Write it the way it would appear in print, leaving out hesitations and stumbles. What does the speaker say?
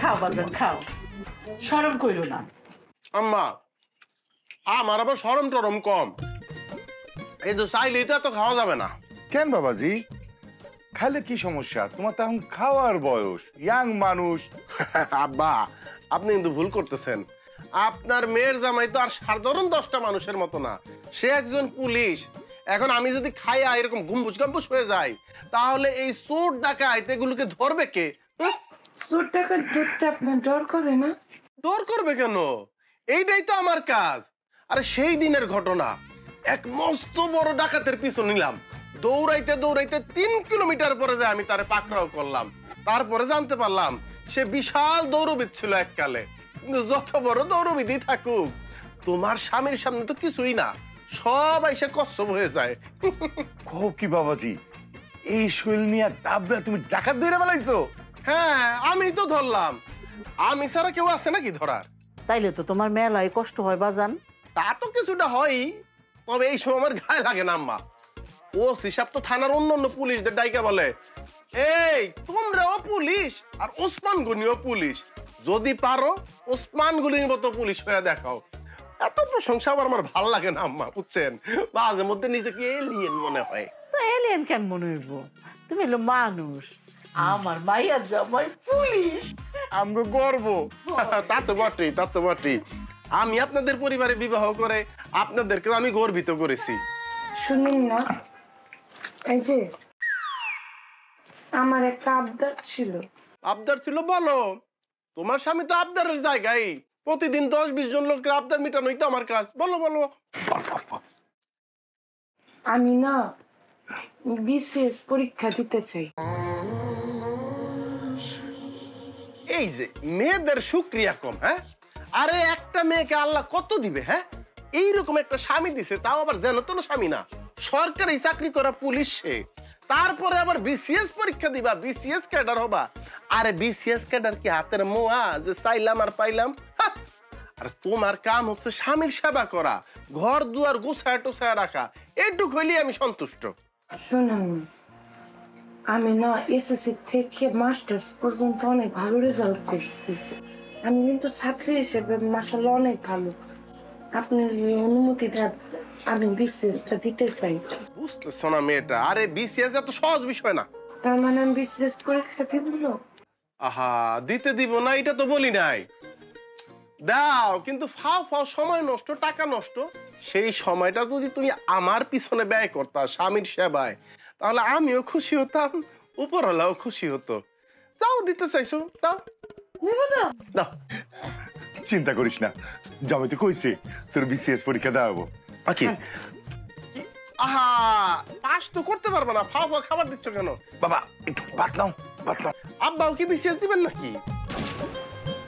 খাও বাজান খাও, শরম কইরো না। আম্মা আমার আবার শরম টরম কম, এই তো চাইলেই তো এত খাওয়া যাবে না। কেন বাবাজি, খাইলে কি সমস্যা? তোমার তো এখন খাওয়ার বয়স, ইয়াং মানুষ। আব্বা আপনি কিন্তু ভুল করতেছেন, আপনার মেয়ের জামাই তো আর সাধারণ 10টা মানুষের মতো না, সে একজন পুলিশ। এখন আমি যদি খাইয়া এরকম গুম্বুজ গাম্বুজ হয়ে যাই, তাহলে এই চোর ডাকাত এগুলোকে ধরবে কে? চোর টাকা ধরতে আপনার ডর করে না? ডর করবে কেন? এইটাই তো আমার কাজ। আরে সেই দিনের ঘটনা, এক মস্ত বড় ডাকাতের পিছু নিলাম, দৌড়াইতে দৌড়াইতে 3 কিলোমিটার পরে যায় আমি তারে পাকড়াও করলাম। তারপরে জানতে পারলাম সে বিশাল দৌড়বিদ ছিল এককালে। কিন্তু যত বড় দৌড়বিদই থাকুক, তোমার স্বামীর সামনে তো কিছুই না, সব এসে কচ্ছপ হয়ে যায়। কও কি বাবাজি, এই শৈল নিয়ে দাবরা তুমি ডাকাত ধরে বেলাইছো? হ্যাঁ আমি তো ধরলাম, আমি ছাড়া কেউ আছে নাকি ধরার? তাইলে তো তোমার মেলায় কষ্ট হয় বাজান। তা তো কিছুটা হয়ই, তবে এই সময় আমার গায়ে লাগে না আম্মা। ও হিসাব তো থানার অন্য পুলিশদের ডাইকা বলে, এই তোমরাও পুলিশ আর ওসমান গনিও পুলিশ, যদি পারো ওসমান গনির মতো পুলিশ হয়ে দেখাও। এত প্রশংসা আমার ভালো লাগে না আম্মা, বুঝছেন? মাঝে মধ্যে নিজেকে এলিয়েন মনে হয়। তো এলিয়েন কেন মনে হইব? তুমি হলো মানুষ, আমার মাইয়ার জামাই পুলিশ, আমগো গর্ব। তা তো বটেই, তা তো বটেই। আমি আপনাদের পরিবারে বিবাহ করে আপনাদেরকে আমি গর্বিত করেছি। শুনুন না, এই যে আমার একটা আবদার ছিল। আবদার ছিল? বলো। তোমার স্বামী তো আবদারের জায়গায়, প্রতিদিন 10-20 জন লোকের আবদার মেটানোই তো আমার কাজ। বলো বলো। আমি না বিসিএস পরীক্ষা দিতে চাই। এই যে মেয়েদের শুকরিয়া কম, হ্যাঁ? আরে একটা মেয়েকে আল্লাহ কত দিবে, হ্যাঁ? এইরকম একটা স্বামী দিছে, তাও আবার যেন তেন স্বামী না, সরকারি চাকরি করা পুলিশ সে। তারপরে আবার বিসিএস পরীক্ষা দিবা, বিসিএস ক্যাডার হবা। আরে বিসিএস ক্যাডার কি হাতের মোয়া যে চাইলাম আর পাইলাম? আর তোমার কাম হচ্ছে স্বামীর সেবা করা, ঘর দুয়ার গোছায় টোছায় রাখা, এইটুক হইলেই আমি সন্তুষ্ট। শুনুন, আমি না এসএসসি থেকে মাস্টার্স পর্যন্ত অনেক ভালো রেজাল্ট করছি। আমি কিন্তু ছাত্রী হিসেবে মাশাআল্লাহ অনেক ভালো। আপনি অনুমতি দেন, আমি বিসিএসটা দিতে চাই। বুঝতেছো না মেয়েটা? আরে বিসিএস এত সহজ বিষয় না। তার মানে আমি বিসিএস পরীক্ষা দিব না? আহা, দিতে দিব না এটা তো বলি নাই। দাও, কিন্তু ফাও ফাও সময় নষ্ট, টাকা নষ্ট। সেই সময়টা যদি তুমি আমার পিছনে ব্যয় করতা স্বামীর সেবায়, তাহলে আমিও খুশি হতাম, উপরওয়ালাও খুশি হতো। যাও, দিতে চাইছো দাও। নেব না? দাও। চিন্তা করিস না, জামাই তো কইছে তোর বিসিএস পরীক্ষা দেওয়াবো। কি? আহা, পাস তো করতে পারবে না, ফাও ফাও খাবার দিচ্ছ কেন? বাবা একটু ভাত নাও, ভাত নাও। আব্বাও কি বিসিএস দিবেন নাকি?